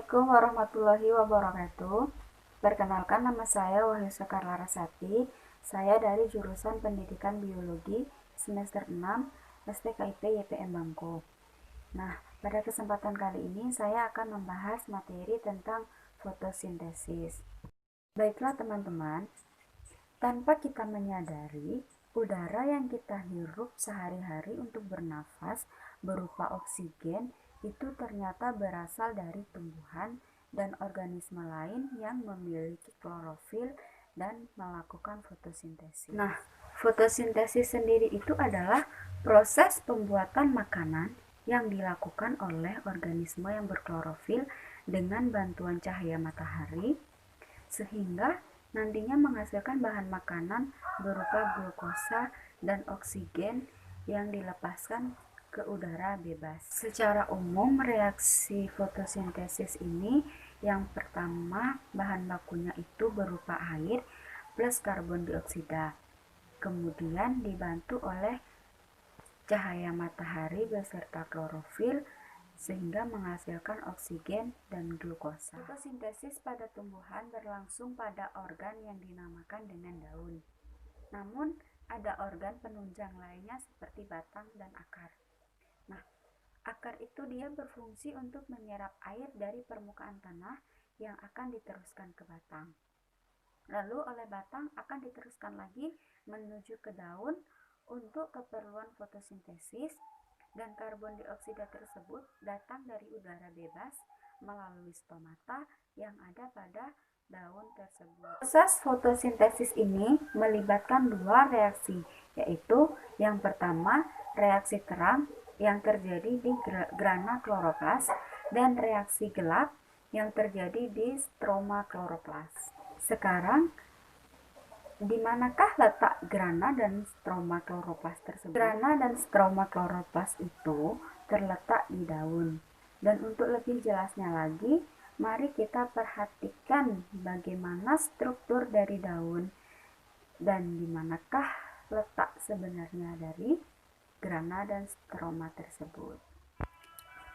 Assalamualaikum warahmatullahi wabarakatuh. Perkenalkan, nama saya Wahyu Sekar Larasati. Saya dari jurusan Pendidikan Biologi semester 6 STKIP YPM Bangko. Nah, pada kesempatan kali ini saya akan membahas materi tentang fotosintesis. Baiklah teman-teman, tanpa kita menyadari, udara yang kita hirup sehari-hari untuk bernafas berupa oksigen itu ternyata berasal dari tumbuhan dan organisme lain yang memiliki klorofil dan melakukan fotosintesis. Nah, fotosintesis sendiri itu adalah proses pembuatan makanan yang dilakukan oleh organisme yang berklorofil dengan bantuan cahaya matahari, sehingga nantinya menghasilkan bahan makanan berupa glukosa dan oksigen yang dilepaskan ke udara bebas. Secara umum, reaksi fotosintesis ini yang pertama bahan bakunya itu berupa air plus karbon dioksida. Kemudian dibantu oleh cahaya matahari beserta klorofil sehingga menghasilkan oksigen dan glukosa. Fotosintesis pada tumbuhan berlangsung pada organ yang dinamakan dengan daun. Namun, ada organ penunjang lainnya seperti batang dan akar. Nah, akar itu dia berfungsi untuk menyerap air dari permukaan tanah yang akan diteruskan ke batang. Lalu oleh batang akan diteruskan lagi menuju ke daun untuk keperluan fotosintesis, dan karbon dioksida tersebut datang dari udara bebas melalui stomata yang ada pada daun tersebut. Proses fotosintesis ini melibatkan dua reaksi, yaitu yang pertama reaksi terang yang terjadi di grana kloroplas dan reaksi gelap yang terjadi di stroma kloroplas. Sekarang, di manakah letak grana dan stroma kloroplas tersebut? Grana dan stroma kloroplas itu terletak di daun. Dan untuk lebih jelasnya lagi, mari kita perhatikan bagaimana struktur dari daun dan di manakah letak sebenarnya dari grana dan stroma tersebut.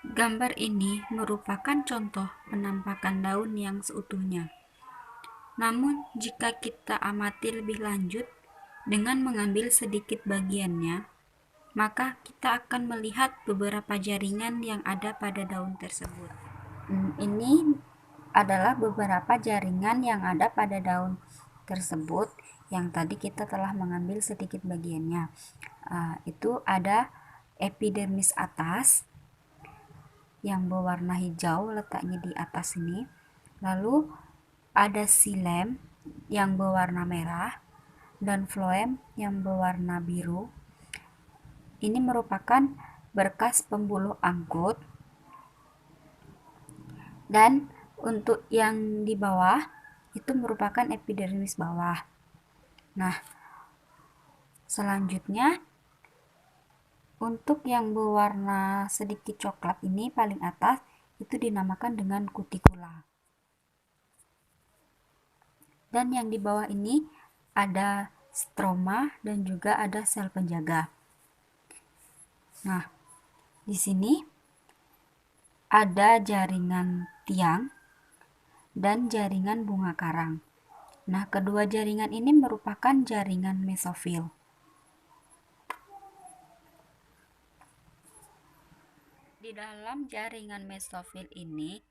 Gambar ini merupakan contoh penampakan daun yang seutuhnya. Namun, jika kita amati lebih lanjut dengan mengambil sedikit bagiannya, maka kita akan melihat beberapa jaringan yang ada pada daun tersebut. Ini adalah beberapa jaringan yang ada pada daun tersebut yang tadi kita telah mengambil sedikit bagiannya. Itu ada epidermis atas yang berwarna hijau, letaknya di atas ini. Lalu ada xilem yang berwarna merah dan floem yang berwarna biru. Ini merupakan berkas pembuluh angkut. Dan untuk yang di bawah itu merupakan epidermis bawah. Nah, selanjutnya untuk yang berwarna sedikit coklat ini paling atas itu dinamakan dengan kutikula. Dan yang di bawah ini ada stroma dan juga ada sel penjaga. Nah, di sini ada jaringan tiang dan jaringan bunga karang. Nah, kedua jaringan ini merupakan jaringan mesofil. Di dalam jaringan mesofil ini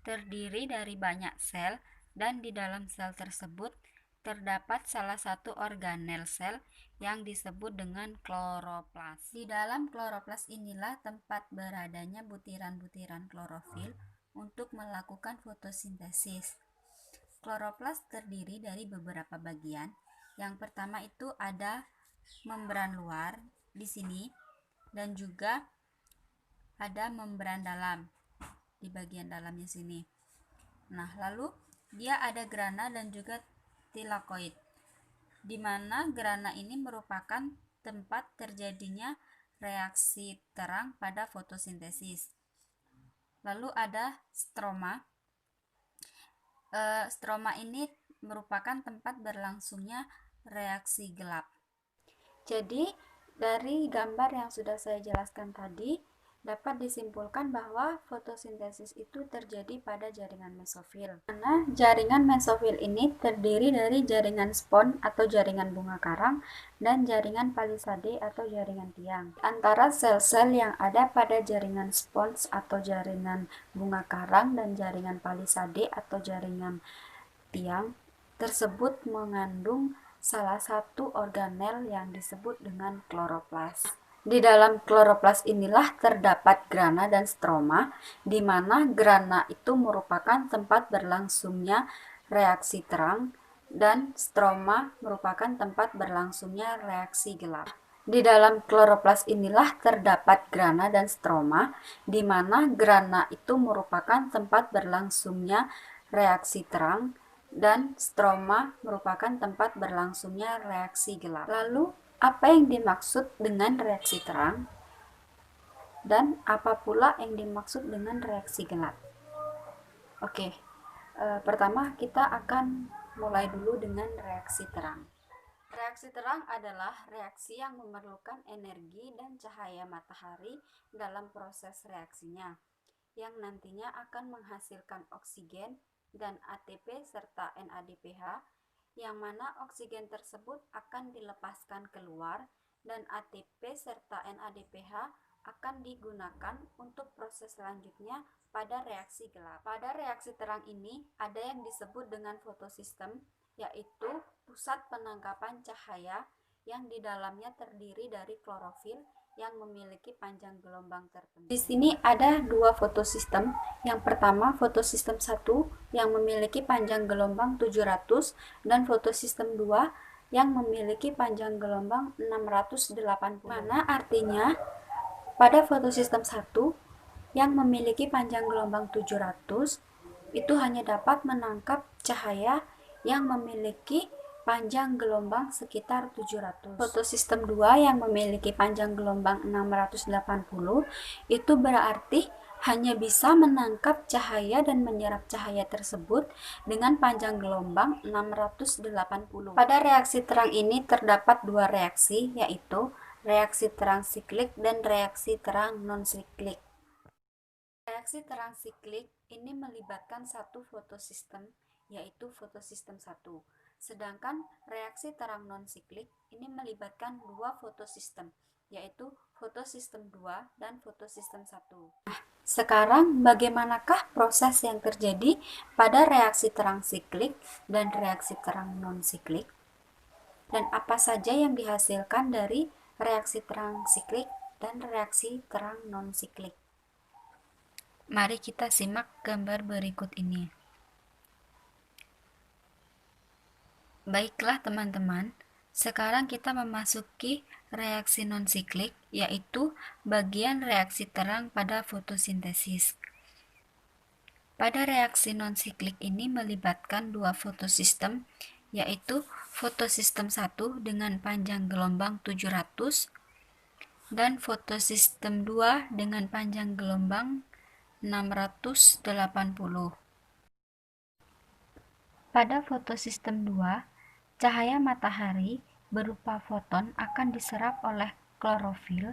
terdiri dari banyak sel, dan di dalam sel tersebut terdapat salah satu organel sel yang disebut dengan kloroplas. Di dalam kloroplas inilah tempat beradanya butiran-butiran klorofil untuk melakukan fotosintesis. Kloroplas terdiri dari beberapa bagian. Yang pertama itu ada membran luar di sini, dan juga ada membran dalam di bagian dalamnya sini. Nah, lalu dia ada grana dan juga tilakoid, di mana grana ini merupakan tempat terjadinya reaksi terang pada fotosintesis. Lalu ada stroma. Stroma ini merupakan tempat berlangsungnya reaksi gelap. Jadi, dari gambar yang sudah saya jelaskan tadi Dapat disimpulkan bahwa fotosintesis itu terjadi pada jaringan mesofil. Karena jaringan mesofil ini terdiri dari jaringan spons atau jaringan bunga karang dan jaringan palisade atau jaringan tiang. Antara sel-sel yang ada pada jaringan spons atau jaringan bunga karang dan jaringan palisade atau jaringan tiang tersebut mengandung salah satu organel yang disebut dengan kloroplas. Di dalam kloroplas inilah terdapat grana dan stroma, di mana grana itu merupakan tempat berlangsungnya reaksi terang dan stroma merupakan tempat berlangsungnya reaksi gelap. Di dalam kloroplas inilah terdapat grana dan stroma, di mana grana itu merupakan tempat berlangsungnya reaksi terang dan stroma merupakan tempat berlangsungnya reaksi gelap. Lalu, apa yang dimaksud dengan reaksi terang? Dan apa pula yang dimaksud dengan reaksi gelap? Oke, pertama kita akan mulai dulu dengan reaksi terang. Reaksi terang adalah reaksi yang memerlukan energi dan cahaya matahari dalam proses reaksinya, yang nantinya akan menghasilkan oksigen dan ATP serta NADPH, yang mana oksigen tersebut akan dilepaskan keluar dan ATP serta NADPH akan digunakan untuk proses selanjutnya pada reaksi gelap. Pada reaksi terang ini ada yang disebut dengan fotosistem, yaitu pusat penangkapan cahaya yang di dalamnya terdiri dari klorofil yang memiliki panjang gelombang tertentu. Di sini ada dua fotosistem. Yang pertama fotosistem 1 yang memiliki panjang gelombang 700 dan fotosistem 2 yang memiliki panjang gelombang 680. Mana artinya pada fotosistem 1 yang memiliki panjang gelombang 700 itu hanya dapat menangkap cahaya yang memiliki panjang gelombang sekitar 700. Fotosistem 2 yang memiliki panjang gelombang 680 itu berarti hanya bisa menangkap cahaya dan menyerap cahaya tersebut dengan panjang gelombang 680. Pada reaksi terang ini terdapat dua reaksi, yaitu reaksi terang siklik dan reaksi terang non-siklik. Reaksi terang siklik ini melibatkan satu fotosistem, yaitu fotosistem 1. Sedangkan reaksi terang non-siklik ini melibatkan dua fotosistem, yaitu fotosistem 2 dan fotosistem 1. Nah, sekarang bagaimanakah proses yang terjadi pada reaksi terang siklik dan reaksi terang non-siklik? Dan apa saja yang dihasilkan dari reaksi terang siklik dan reaksi terang non-siklik? Mari kita simak gambar berikut ini. Baiklah teman-teman, sekarang kita memasuki reaksi non-siklik, yaitu bagian reaksi terang pada fotosintesis. Pada reaksi non-siklik ini melibatkan dua fotosistem, yaitu fotosistem 1 dengan panjang gelombang 700 dan fotosistem 2 dengan panjang gelombang 680. Pada fotosistem 2, cahaya matahari berupa foton akan diserap oleh klorofil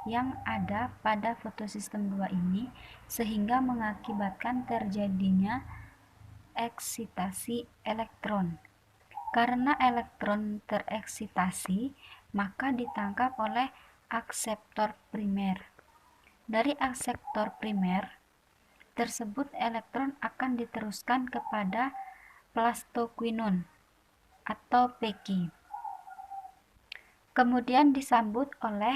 yang ada pada fotosistem 2 ini, sehingga mengakibatkan terjadinya eksitasi elektron. Karena elektron tereksitasi, maka ditangkap oleh akseptor primer. Dari akseptor primer tersebut, elektron akan diteruskan kepada plastoquinon atau Peki. Kemudian disambut oleh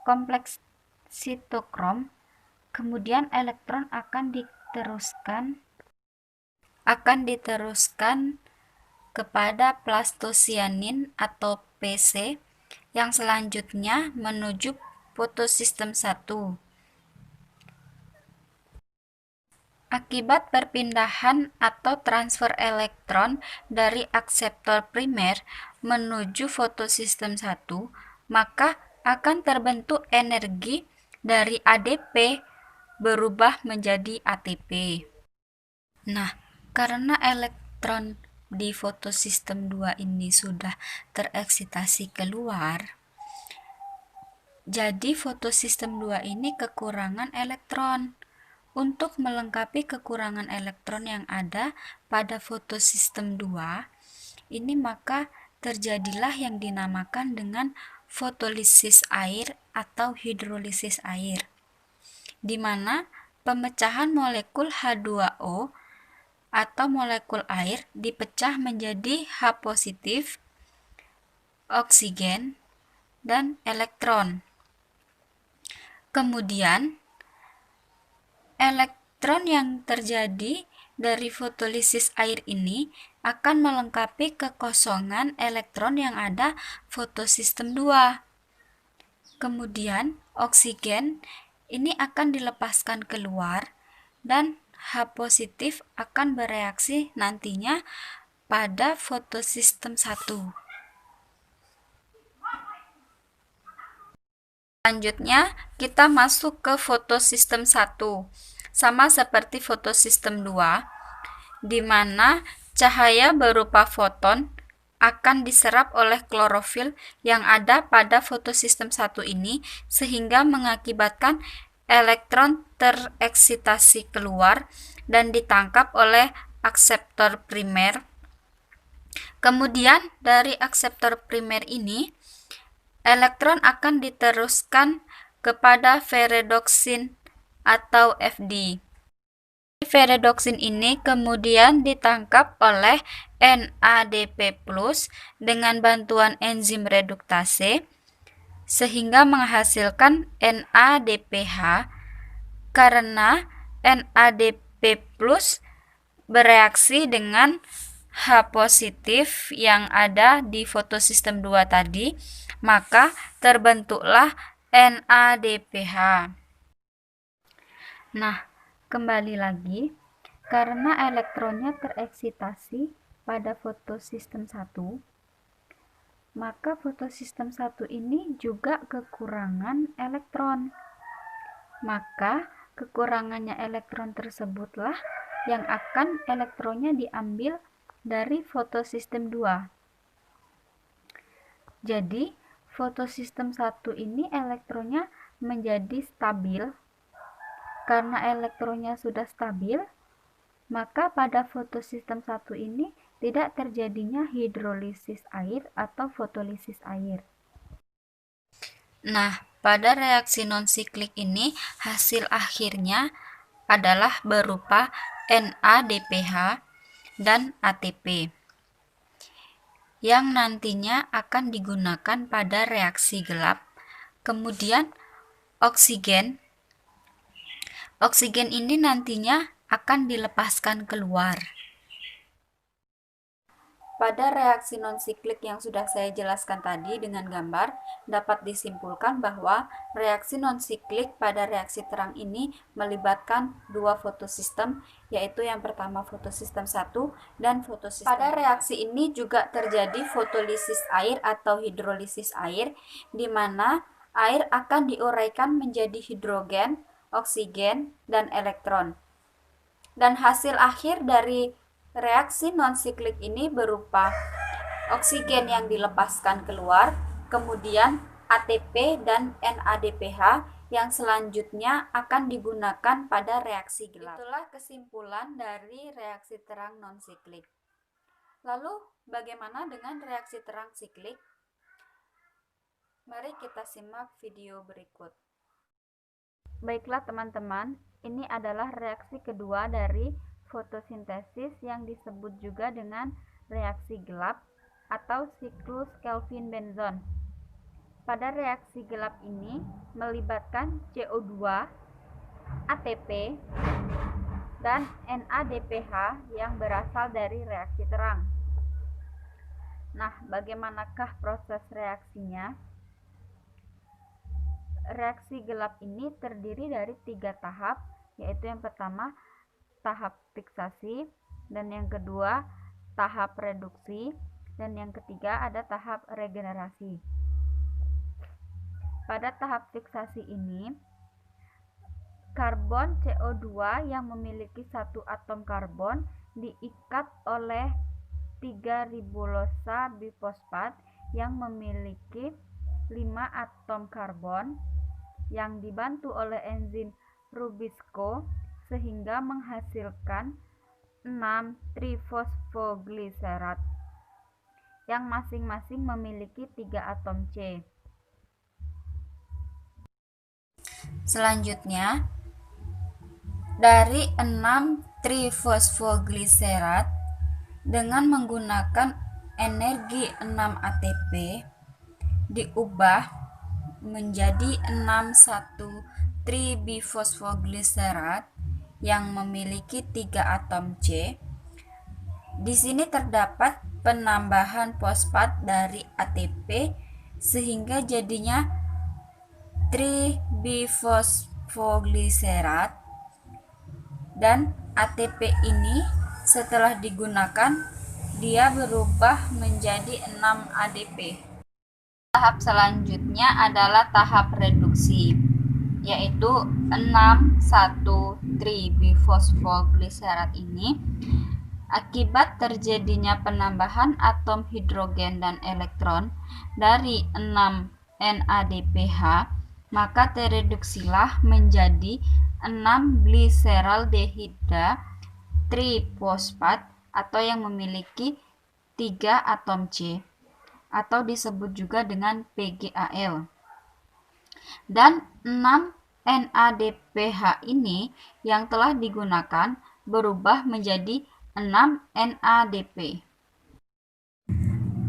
kompleks sitokrom. Kemudian elektron akan diteruskan kepada plastosianin atau Pc yang selanjutnya menuju fotosistem 1. Akibat perpindahan atau transfer elektron dari akseptor primer menuju fotosistem 1, maka akan terbentuk energi dari ADP berubah menjadi ATP. Nah, karena elektron di fotosistem 2 ini sudah tereksitasi keluar, Jadi fotosistem 2 ini kekurangan elektron. Untuk melengkapi kekurangan elektron yang ada pada fotosistem 2, ini maka terjadilah yang dinamakan dengan fotolisis air atau hidrolisis air, di mana pemecahan molekul H2O atau molekul air dipecah menjadi H positif, oksigen, dan elektron. Kemudian, elektron yang terjadi dari fotolisis air ini akan melengkapi kekosongan elektron yang ada fotosistem 2. Kemudian, oksigen ini akan dilepaskan keluar dan H positif akan bereaksi nantinya pada fotosistem 1. Selanjutnya, kita masuk ke fotosistem 1. Sama seperti fotosistem 2, di mana cahaya berupa foton akan diserap oleh klorofil yang ada pada fotosistem 1 ini, sehingga mengakibatkan elektron tereksitasi keluar dan ditangkap oleh akseptor primer. Kemudian dari akseptor primer ini, elektron akan diteruskan kepada ferredoksin atau Fd. Ferredoksin ini kemudian ditangkap oleh NADP+ dengan bantuan enzim reduktase sehingga menghasilkan NADPH karena NADP+ bereaksi dengan H positif yang ada di fotosistem 2 tadi, maka terbentuklah NADPH. Nah, kembali lagi, karena elektronnya tereksitasi pada fotosistem 1, maka fotosistem 1 ini juga kekurangan elektron. Maka kekurangannya elektron tersebutlah yang akan elektronnya diambil dari fotosistem 2. Jadi, fotosistem 1 ini elektronnya menjadi stabil. Karena elektronnya sudah stabil, maka pada fotosistem 1 ini tidak terjadinya hidrolisis air atau fotolisis air. Nah, pada reaksi non-siklik ini hasil akhirnya adalah berupa NADPH dan ATP yang nantinya akan digunakan pada reaksi gelap. Kemudian oksigen ini nantinya akan dilepaskan keluar. Pada reaksi non-siklik yang sudah saya jelaskan tadi dengan gambar, dapat disimpulkan bahwa reaksi non-siklik pada reaksi terang ini melibatkan dua fotosistem, yaitu yang pertama fotosistem 1 dan fotosistem. Pada reaksi ini juga terjadi fotolisis air atau hidrolisis air, di mana air akan diuraikan menjadi hidrogen, oksigen, dan elektron. Dan hasil akhir dari reaksi non-siklik ini berupa oksigen yang dilepaskan keluar, kemudian ATP dan NADPH yang selanjutnya akan digunakan pada reaksi gelap. Itulah kesimpulan dari reaksi terang non-siklik. Lalu, bagaimana dengan reaksi terang siklik? Mari kita simak video berikut. Baiklah teman-teman, ini adalah reaksi kedua dari fotosintesis yang disebut juga dengan reaksi gelap atau siklus Kelvin-Benson. Pada reaksi gelap ini melibatkan CO2, ATP, dan NADPH yang berasal dari reaksi terang. Nah, bagaimanakah proses reaksinya? Reaksi gelap ini terdiri dari 3 tahap, yaitu yang pertama tahap fiksasi, dan yang kedua tahap reduksi, dan yang ketiga ada tahap regenerasi. Pada tahap fiksasi ini, karbon CO2 yang memiliki satu atom karbon diikat oleh 3 ribosa bifosfat yang memiliki 5 atom karbon yang dibantu oleh enzim Rubisco sehingga menghasilkan 6 trifosfogliserat yang masing-masing memiliki 3 atom C. Selanjutnya, dari 6 trifosfogliserat dengan menggunakan energi 6 ATP diubah menjadi 61 tribifosfogliserat yang memiliki 3 atom C. Di sini terdapat penambahan fosfat dari ATP sehingga jadinya tribifosfogliserat, dan ATP ini setelah digunakan dia berubah menjadi 6 ADP. Tahap selanjutnya adalah tahap reduksi, yaitu 6,1-tribifosfogliserat ini akibat terjadinya penambahan atom hidrogen dan elektron dari 6 NADPH, maka tereduksilah menjadi 6 gliseraldehida trifosfat atau yang memiliki 3 atom C atau disebut juga dengan PgAl. Dan 6 NADPH ini yang telah digunakan berubah menjadi 6 NADP.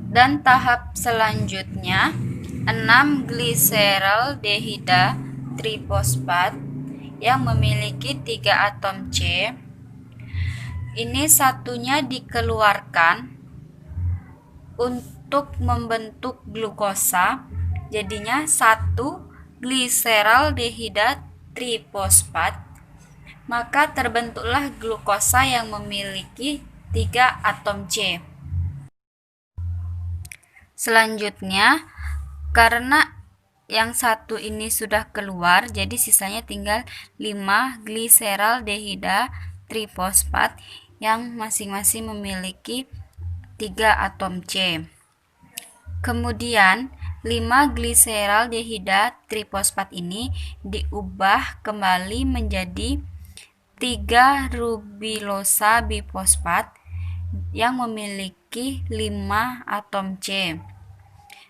Dan tahap selanjutnya 6 gliseraldehida trifosfat yang memiliki 3 atom C. Ini satunya dikeluarkan untuk membentuk glukosa, jadinya 1 gliseraldehida trifosfat, maka terbentuklah glukosa yang memiliki 3 atom C. Selanjutnya, karena yang satu ini sudah keluar, jadi sisanya tinggal 5 gliseraldehida trifosfat yang masing-masing memiliki 3 atom C. Kemudian 5 gliseraldehida trifosfat ini diubah kembali menjadi 3 rubilosa bifosfat yang memiliki 5 atom C.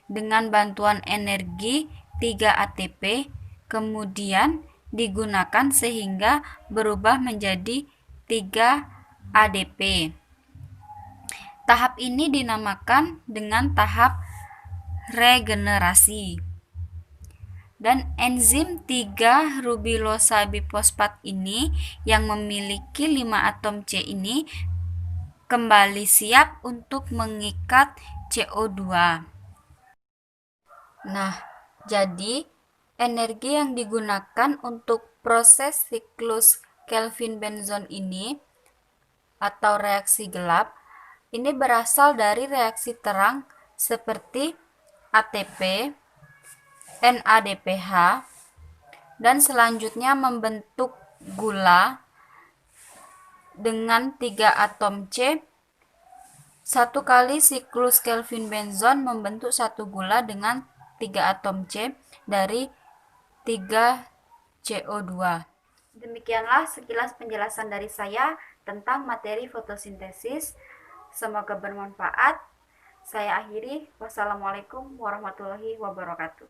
Dengan bantuan energi 3 ATP kemudian digunakan sehingga berubah menjadi 3 ADP. Tahap ini dinamakan dengan tahap regenerasi. Dan enzim 3 rubilosa bifosfat ini yang memiliki 5 atom C ini kembali siap untuk mengikat CO2. Nah, jadi energi yang digunakan untuk proses siklus Kelvin-Benson ini atau reaksi gelap ini berasal dari reaksi terang seperti ATP, NADPH, dan selanjutnya membentuk gula dengan 3 atom C. Satu kali siklus Kelvin-Benson membentuk satu gula dengan 3 atom C dari 3 CO2. Demikianlah sekilas penjelasan dari saya tentang materi fotosintesis. Semoga bermanfaat. Saya akhiri. Wassalamualaikum warahmatullahi wabarakatuh.